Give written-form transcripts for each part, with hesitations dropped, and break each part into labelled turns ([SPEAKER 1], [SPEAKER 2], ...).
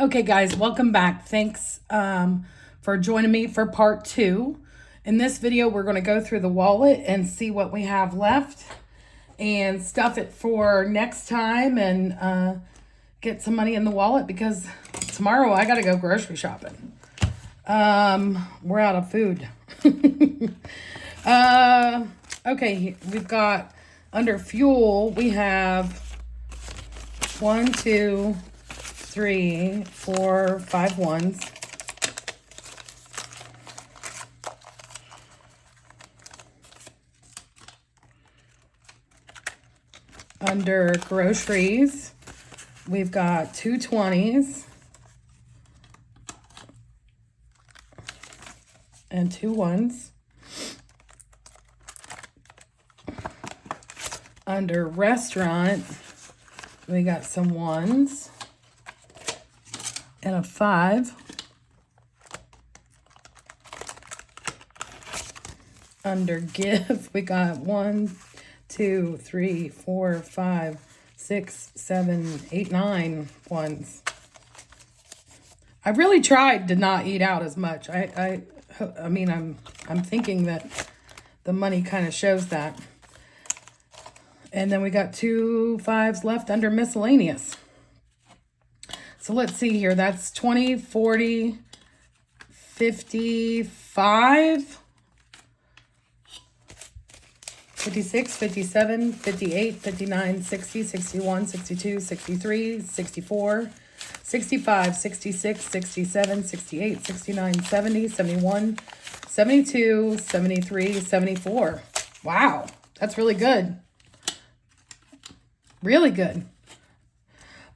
[SPEAKER 1] Okay, guys, welcome back. Thanks for joining me for part 2. In this video, we're going to go through the wallet and see what we have left and stuff it for next time and get some money in the wallet because tomorrow I got to go grocery shopping. We're out of food. Okay, we've got under fuel, we have 1, 2, 3, 4, 5 ones. Under groceries, we've got 2 20s and 2 ones. Under restaurant, we got some ones and a 5. Under gift, we got 1, 2, 3, 4, 5, 6, 7, 8, 9 ones. I really tried to not eat out as much. I mean, I'm thinking that the money kind of shows that. And then we got 2 5s left under miscellaneous. So let's see here. That's 20, 40, 55, 56, 57, 58, 59, 60, 61, 62, 63, 64, 65, 66, 67, 68, 69, 70, 71, 72, 73, 74. Wow, that's really good. Really good.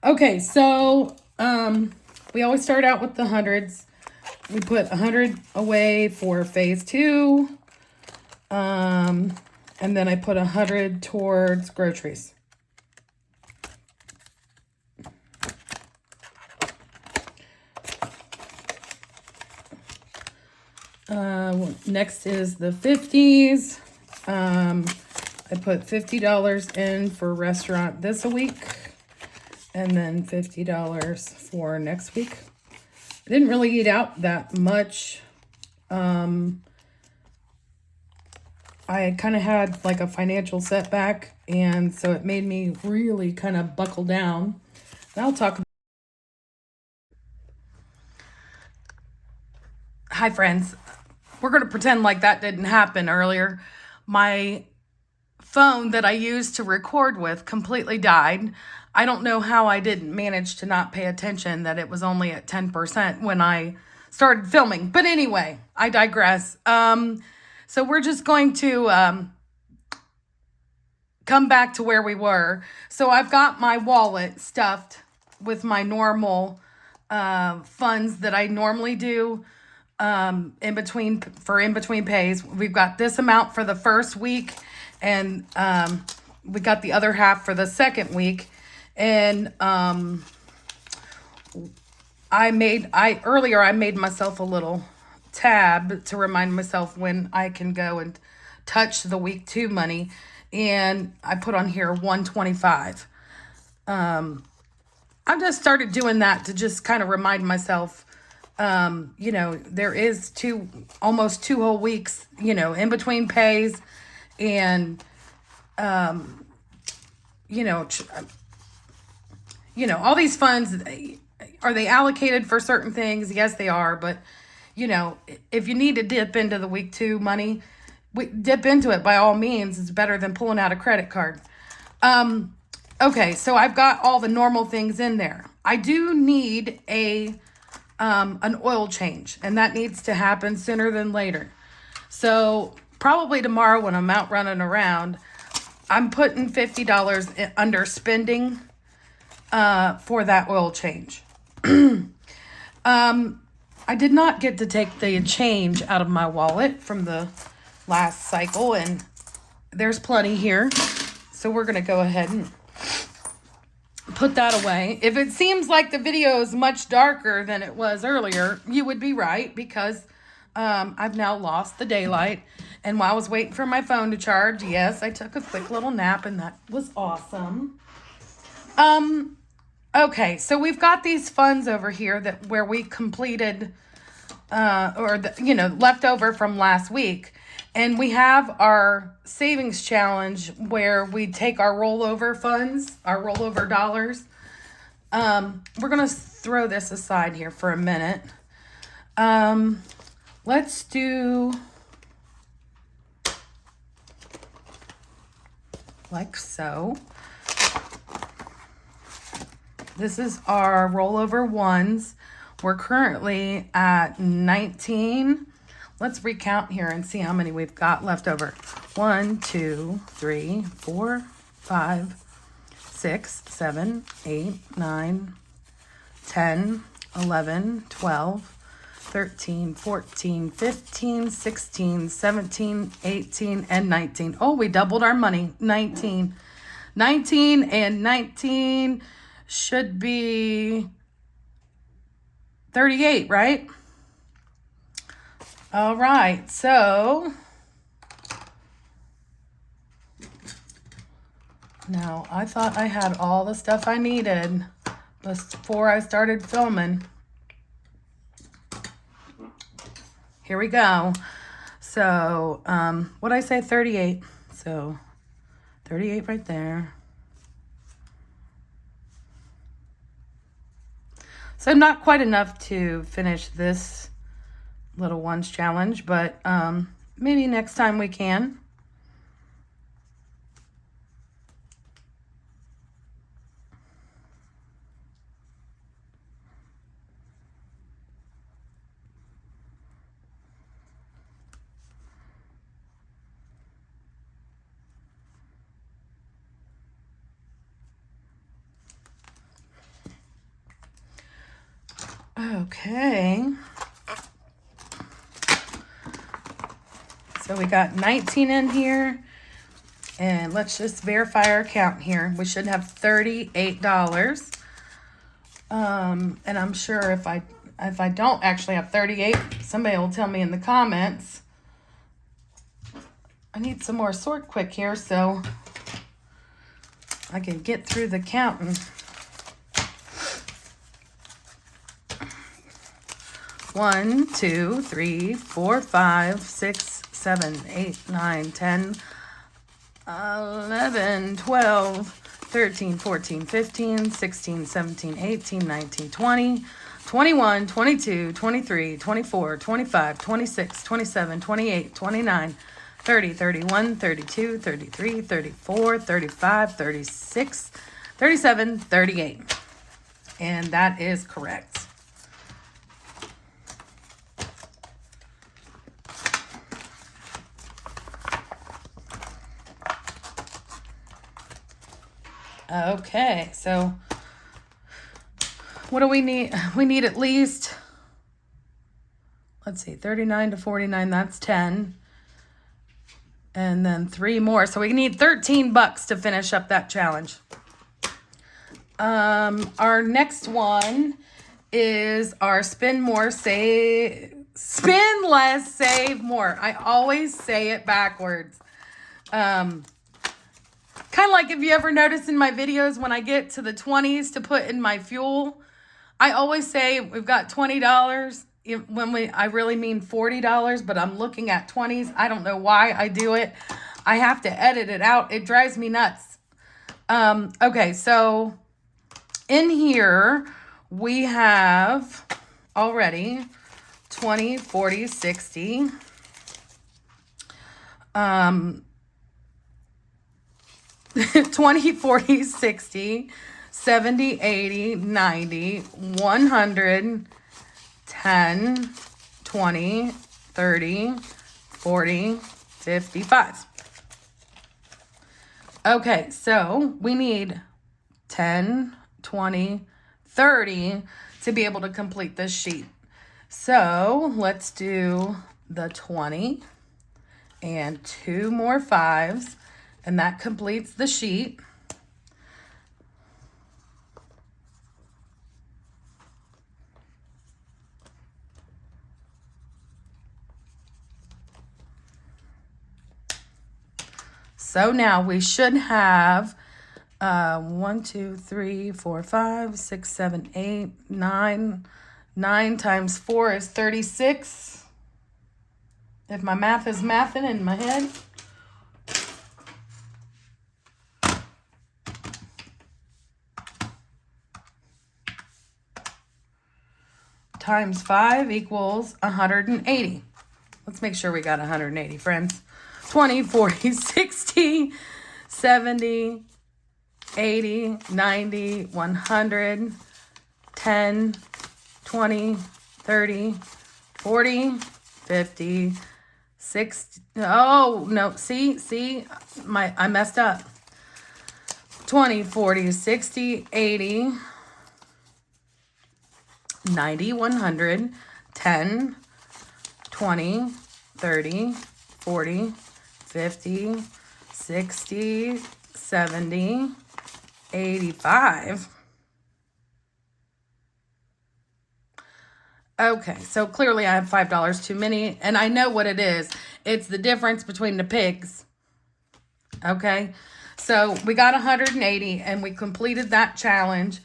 [SPEAKER 1] Okay, so we always start out with the hundreds. We put 100 away for phase 2. And then I put 100 towards groceries. Next is the 50s. I put $50 in for restaurant this week and then $50 for next week. I didn't really eat out that much. I kind of had like a financial setback, and so it made me really kind of buckle down. And I'll talk about. Hi, friends. We're going to pretend like that didn't happen earlier. My phone that I used to record with completely died. I don't know how I didn't manage to not pay attention that it was only at 10% when I started filming. But anyway, I digress. So we're just going to come back to where we were. So I've got my wallet stuffed with my normal funds that I normally do in between pays. We've got this amount for the first week, and we got the other half for the second week. And earlier I made myself a little tab to remind myself when I can go and touch the week 2 money, and I put on here 125. I've just started doing that to just kind of remind myself, there is almost 2 whole weeks, in between pays, and all these funds, are they allocated for certain things? Yes, they are. But, if you need to dip into the week 2 money, dip into it by all means. It's better than pulling out a credit card. Okay, so I've got all the normal things in there. I do need an oil change, and that needs to happen sooner than later. So probably tomorrow when I'm out running around, I'm putting $50 under spending for that oil change. I did not get to take the change out of my wallet from the last cycle, and there's plenty here. So we're going to go ahead and put that away. If it seems like the video is much darker than it was earlier, you would be right, because I've now lost the daylight. And while I was waiting for my phone to charge, yes, I took a quick little nap, and that was awesome. Okay, so we've got these funds over here that where we completed, left over from last week. And we have our savings challenge where we take our rollover funds, our rollover dollars. We're going to throw this aside here for a minute. Let's do like so. This is our rollover ones. We're currently at 19. Let's recount here and see how many we've got left over. 1, 2, 3, 4, 5, 6, 7, 8, 9, 10, 11, 12, 13, 14, 15, 16, 17, 18, and 19. Oh, we doubled our money. 19. 19 and 19 should be 38, right? All right, so now I thought I had all the stuff I needed before I started filming. Here we go. So, what'd I say? 38. So, 38 right there. So not quite enough to finish this little ones challenge, but maybe next time we can. Okay. So we got 19 in here. And let's just verify our count here. We should have $38. And I'm sure if I don't actually have 38, somebody will tell me in the comments. I need some more sort quick here so I can get through the counting. 1, 2, 3, 4, 5, 6, 7, 8, 9, 10, 11, 12, 13, 14, 15, 16, 17, 18, 19, 20, 21, 22, 23, 24, 25, 26, 27, 28, 29, 30, 31, 32, 33, 34, 35, 36, 37, 38. And that is correct. Okay, so what do we need? We need at least, let's see, 39 to 49, that's 10. And then 3 more. So we need $13 to finish up that challenge. Our next one is our spend less, save more. I always say it backwards. Kind of like if you ever notice in my videos when I get to the 20s to put in my fuel, I always say we've got $20 when I really mean $40, but I'm looking at 20s. I don't know why I do it. I have to edit it out. It drives me nuts. Okay, so in here we have already 20, 40, 60. 20, 40, 60, 70, 80, 90, 100, 10, 20, 30, 40, 55. Okay, so we need 10, 20, 30 to be able to complete this sheet. So let's do the 20 and 2 more 5s. And that completes the sheet. So now we should have 1, 2, 3, 4, 5, 6, 7, 8, 9. 9 times 4 is 36. If my math is mathing in my head. Times 5 equals 180. Let's make sure we got 180, friends. 20, 40, 60, 70, 80, 90, 100, 10, 20, 30, 40, 50, 60. Oh, no. See, I messed up. 20, 40, 60, 80, 90, 100, 10, 20, 30, 40, 50, 60, 70, 85. Okay, so clearly I have $5 too many, and I know what it is. It's the difference between the pigs. Okay, so we got 180, and we completed that challenge,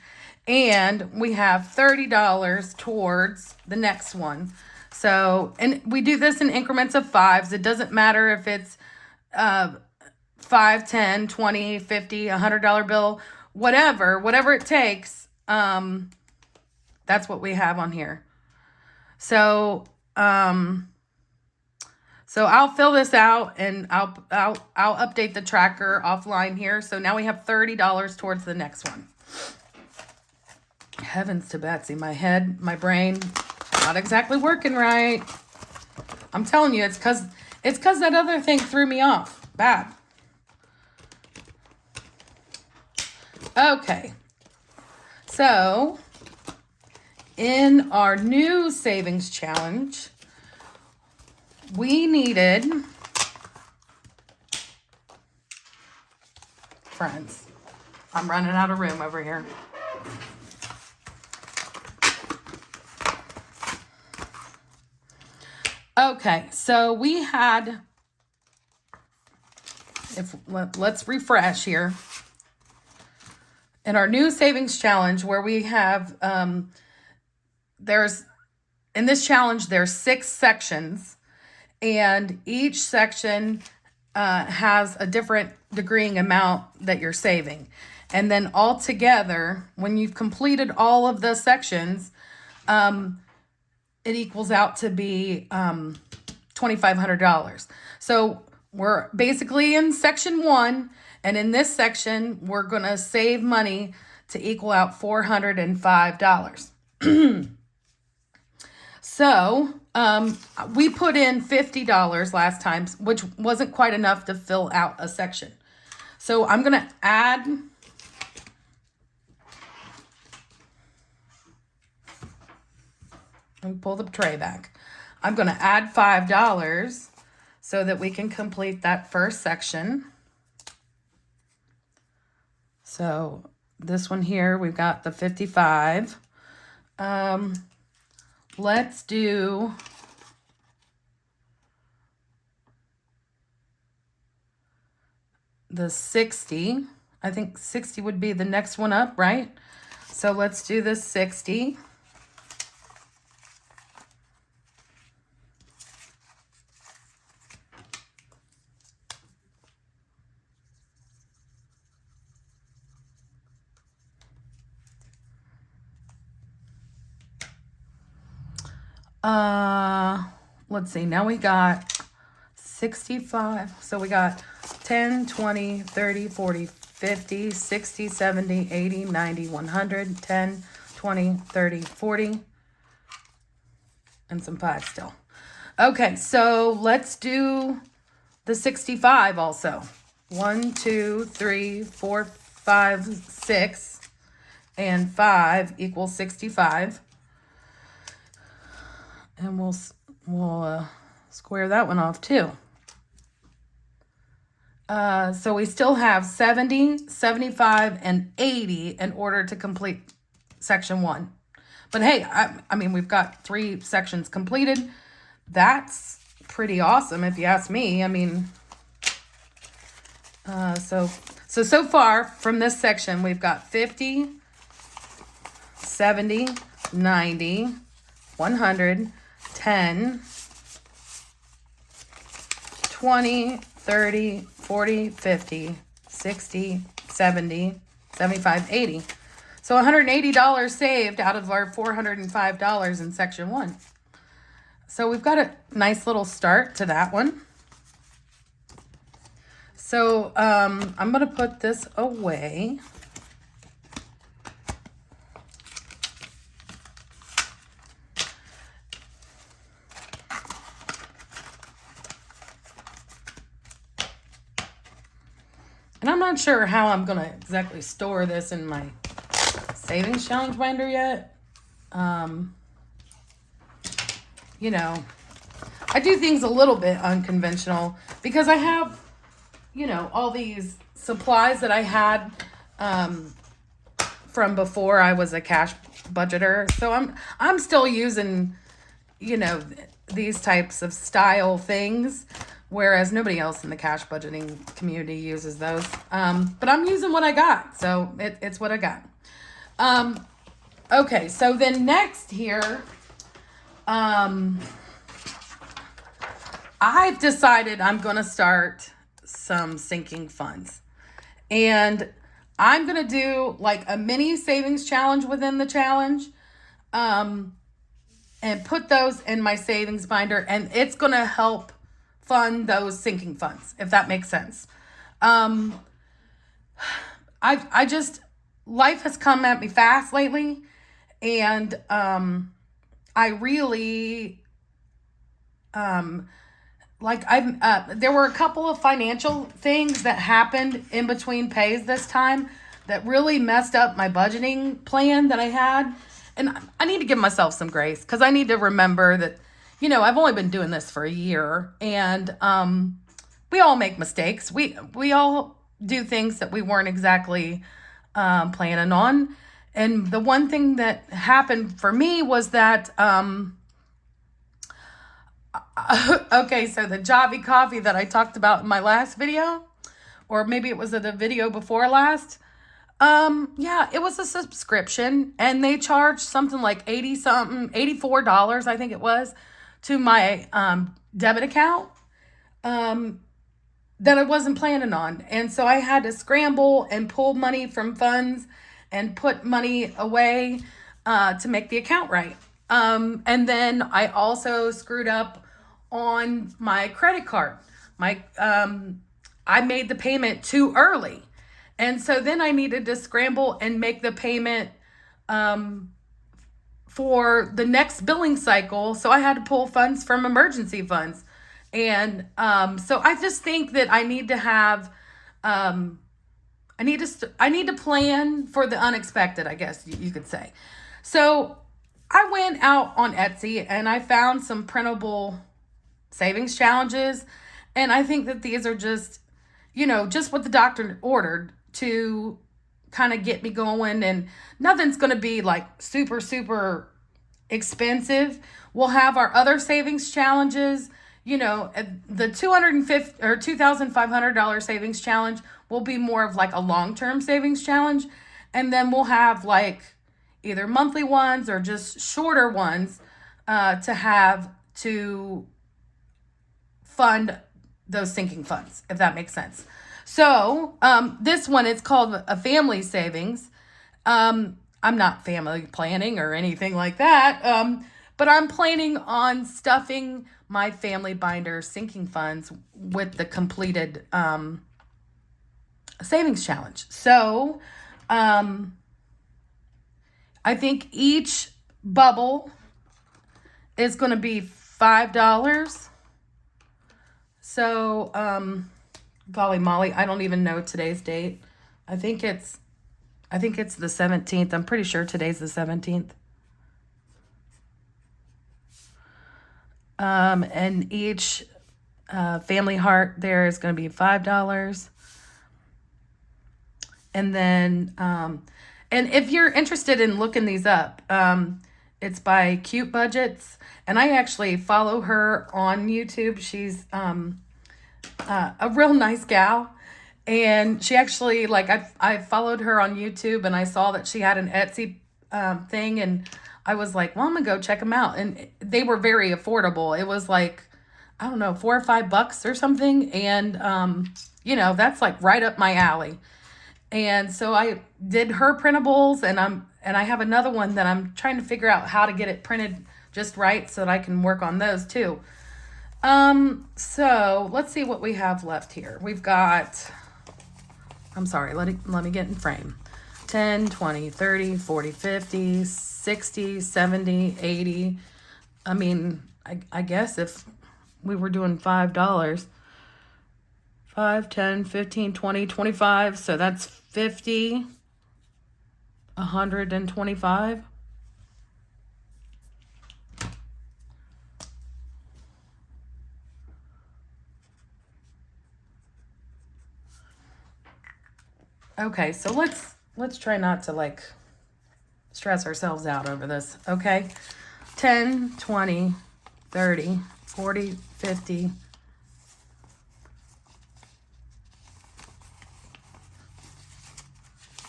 [SPEAKER 1] and we have $30 towards the next one. So, and we do this in increments of 5s. It doesn't matter if it's 5, 10, 20, 50, $100 bill, whatever it takes. That's what we have on here. So, so I'll fill this out, and I'll update the tracker offline here. So now we have $30 towards the next one. Heavens to Betsy, my head, my brain, not exactly working right. I'm telling you, it's because that other thing threw me off bad. Okay, so in our new savings challenge, we needed, friends, I'm running out of room over here. Okay, so we had, let's refresh here. In our new savings challenge, where we have, in this challenge, there's 6 sections, and each section has a different degreeing amount that you're saving. And then all together, when you've completed all of the sections, it equals out to be $2,500. So we're basically in section 1, and in this section, we're going to save money to equal out $405. So we put in $50 last time, which wasn't quite enough to fill out a section. So I'm going to add, let me pull the tray back. I'm going to add $5 so that we can complete that first section. So this one here, we've got the 55. Let's do the 60. I think 60 would be the next one up, right? So let's do the 60. Let's see, now we got 65. So we got 10, 20, 30, 40, 50, 60, 70, 80, 90, 100, 10, 20, 30, 40, and some 5 still. Okay, so let's do the 65 also. 1, 2, 3, 4, 5, 6, and 5 equals 65. And we'll square that one off too. So we still have 70, 75, and 80 in order to complete section 1. But hey, I mean, we've got 3 sections completed. That's pretty awesome if you ask me. I mean, so So far from this section, we've got 50, 70, 90, 100, 10, 20, 30, 40, 50, 60, 70, 75, 80. So $180 saved out of our $405 in section 1. So we've got a nice little start to that one. So I'm going to put this away. And I'm not sure how I'm going to exactly store this in my savings challenge binder yet. You know, I do things a little bit unconventional because I have, you know, all these supplies that I had from before I was a cash budgeter. So I'm still using, you know, these types of style things, whereas nobody else in the cash budgeting community uses those. But I'm using what I got, so it's what I got. Okay, so then next here, I've decided I'm going to start some sinking funds. And I'm going to do like a mini savings challenge within the challenge. And put those in my savings binder. And it's going to help fund those sinking funds, if that makes sense. I just, life has come at me fast lately. And I really, there were a couple of financial things that happened in between pays this time that really messed up my budgeting plan that I had. And I need to give myself some grace because I need to remember that, you know, I've only been doing this for a year, and we all make mistakes. We all do things that we weren't exactly planning on. And the one thing that happened for me was that, okay, so the Javi coffee that I talked about in my last video, or maybe it was the video before last. Yeah, it was a subscription, and they charged something like $84, I think it was, to my debit account that I wasn't planning on. And so I had to scramble and pull money from funds and put money away to make the account right. And then I also screwed up on my credit card. I made the payment too early. And so then I needed to scramble and make the payment for the next billing cycle. So I had to pull funds from emergency funds. And so I just think that I need to have, I need to plan for the unexpected, I guess you could say. So I went out on Etsy and I found some printable savings challenges. And I think that these are just, you know, just what the doctor ordered to kind of get me going, and nothing's going to be like super, super expensive. We'll have our other savings challenges, you know, the $250 or $2,500 savings challenge will be more of like a long-term savings challenge. And then we'll have like either monthly ones or just shorter ones to have to fund those sinking funds, if that makes sense. So this one, it's called a family savings. I'm not family planning or anything like that, but I'm planning on stuffing my family binder sinking funds with the completed savings challenge. So I think each bubble is going to be $5. So, golly molly, I don't even know today's date. I think it's the 17th. I'm pretty sure today's the 17th. And each family heart there is going to be $5. And then, and if you're interested in looking these up, it's by Cute Budgets. And I actually follow her on YouTube. She's a real nice gal. And she actually, like, I followed her on YouTube and I saw that she had an Etsy thing. And I was like, well, I'm going to go check them out. And they were very affordable. It was like, I don't know, $4 or $5 or something. And, that's like right up my alley. And so I did her printables, and I have another one that I'm trying to figure out how to get it printed just right so that I can work on those too. So let's see what we have left here. We've got, I'm sorry, let me get in frame. 10, 20, 30, 40, 50, 60, 70, 80. I mean, I guess if we were doing $5, 5, 10, 15, 20, 25, so that's 50, 125. Okay, so let's try not to like stress ourselves out over this, okay? 10, 20, 30, 40, 50,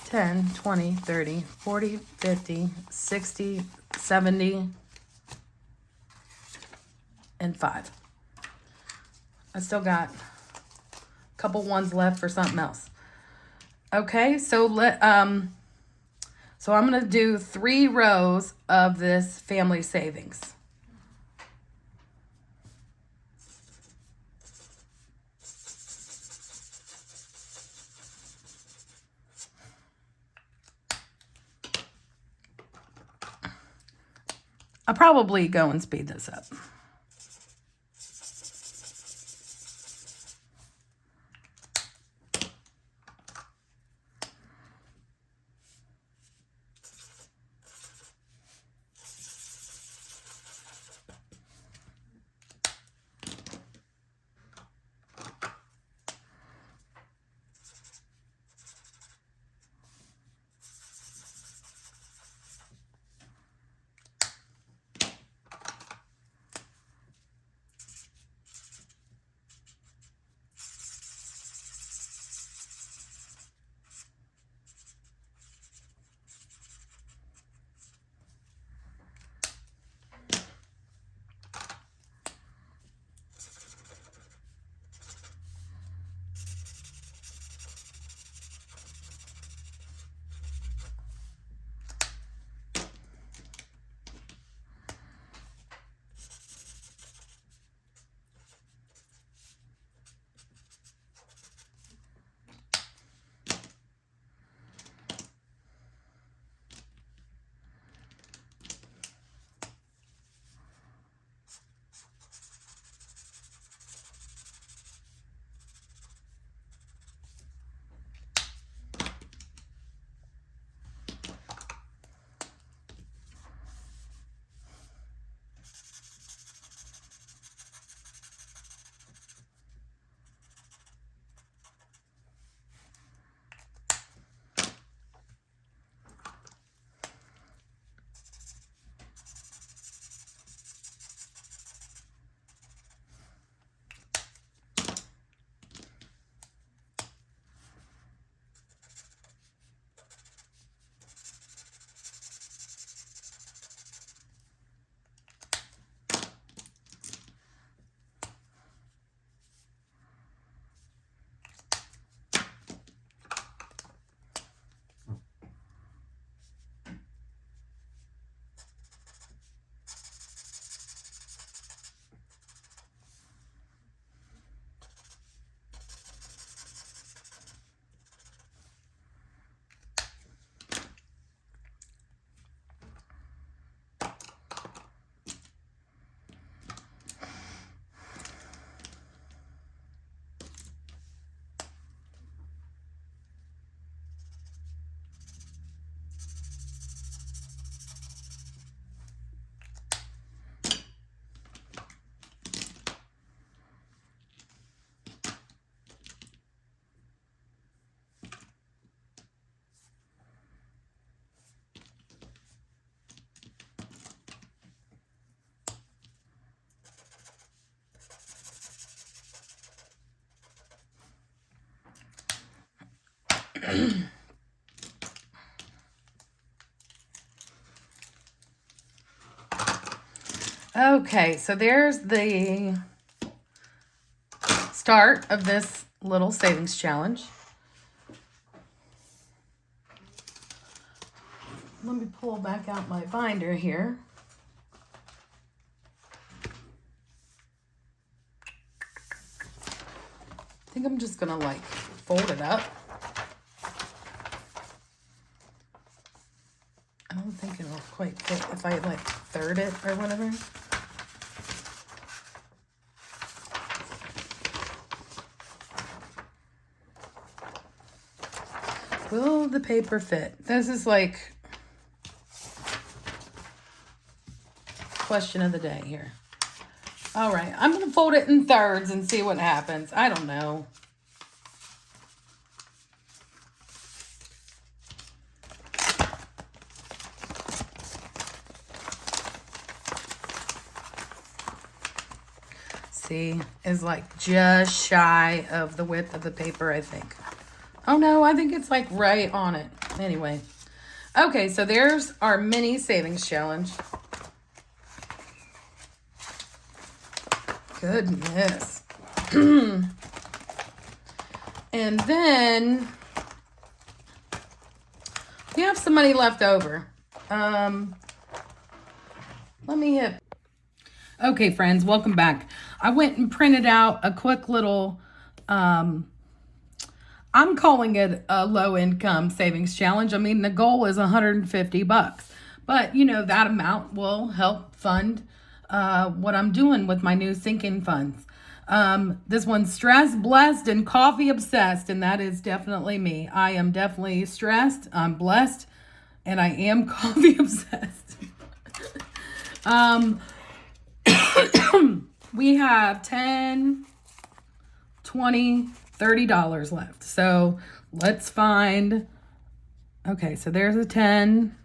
[SPEAKER 1] 10, 20, 30, 40, 50, 60, 70, and 5. I still got a couple ones left for something else. Okay, so so I'm going to do 3 rows of this family savings. I'll probably go and speed this up. Okay, so there's the start of this little savings challenge. Let me pull back out my binder here. I think I'm just gonna like fold it up. I don't think it'll quite fit if I like third it or whatever. Will the paper fit? This is like question of the day here. All right, I'm gonna fold it in thirds and see what happens. I don't know. See, is like just shy of the width of the paper, I think. Oh no, I think it's like right on it. Anyway. Okay, so there's our mini savings challenge. Goodness. And then we have some money left over. Let me hit. Okay, friends, welcome back. I went and printed out a quick little, I'm calling it a low income savings challenge. I mean, the goal is $150, but you know, that amount will help fund what I'm doing with my new sinking funds. This one's stressed, blessed, and coffee obsessed, and that is definitely me. I am definitely stressed, I'm blessed, and I am coffee obsessed. We have $10, $20, $30 left. So let's find, okay, so there's a 10.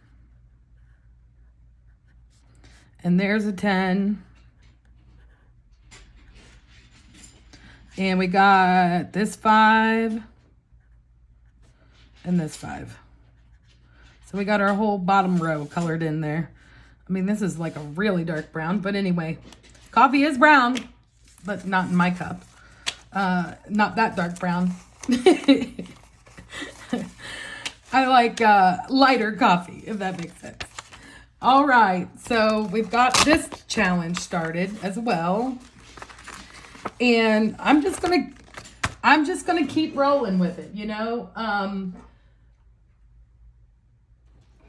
[SPEAKER 1] And there's a 10. And we got this 5 and this 5. So we got our whole bottom row colored in there. I mean, this is like a really dark brown, but anyway, coffee is brown, but not in my cup. Not that dark brown. I like lighter coffee, if that makes sense. All right, so we've got this challenge started as well. And I'm just gonna keep rolling with it, you know.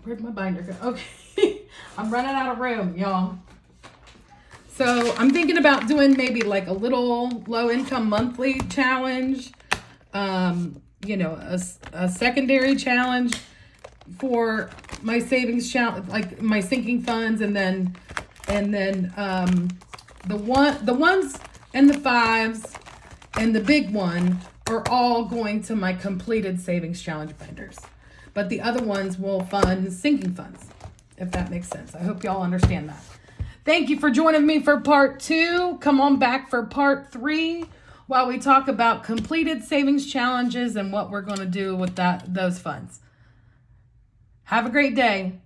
[SPEAKER 1] Where'd my binder go? Okay. I'm running out of room, y'all. So I'm thinking about doing maybe like a little low income monthly challenge. You know, a secondary challenge for my savings challenge, like my sinking funds, and then the ones and the 5s and the big one are all going to my completed savings challenge binders. But the other ones will fund sinking funds, if that makes sense. I hope y'all understand that. Thank you for joining me for part 2. Come on back for part 3 while we talk about completed savings challenges and what we're going to do with those funds. Have a great day.